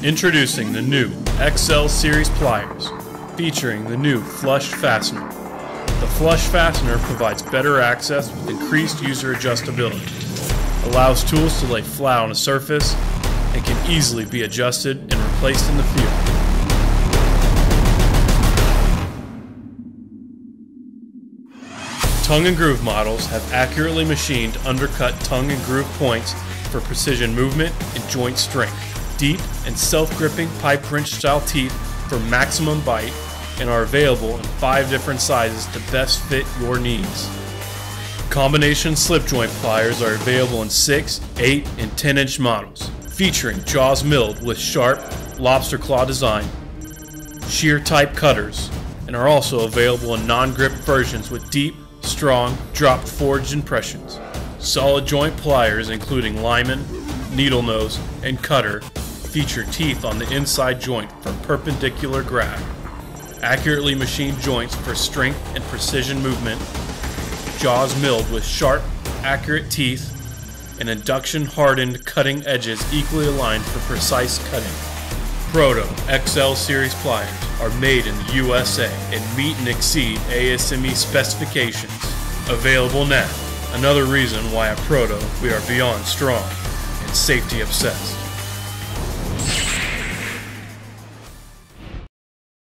Introducing the new XL Series Pliers, featuring the new Flush Fastener. The Flush Fastener provides better access with increased user adjustability, allows tools to lay flat on a surface, and can easily be adjusted and replaced in the field. Tongue and groove models have accurately machined undercut tongue and groove points for precision movement and joint strength. Deep and self-gripping pipe wrench style teeth for maximum bite, and are available in 5 different sizes to best fit your needs. Combination slip joint pliers are available in 6, 8, and 10-inch models, featuring jaws milled with sharp lobster claw design, shear type cutters, and are also available in non-grip versions with deep, strong, dropped forged impressions. Solid joint pliers including lineman, needle nose, and cutter feature teeth on the inside joint for perpendicular grab, accurately machined joints for strength and precision movement, jaws milled with sharp, accurate teeth, and induction hardened cutting edges equally aligned for precise cutting. PROTO XL Series Pliers are made in the USA and meet and exceed ASME specifications. Available now. Another reason why at PROTO we are beyond strong and safety obsessed.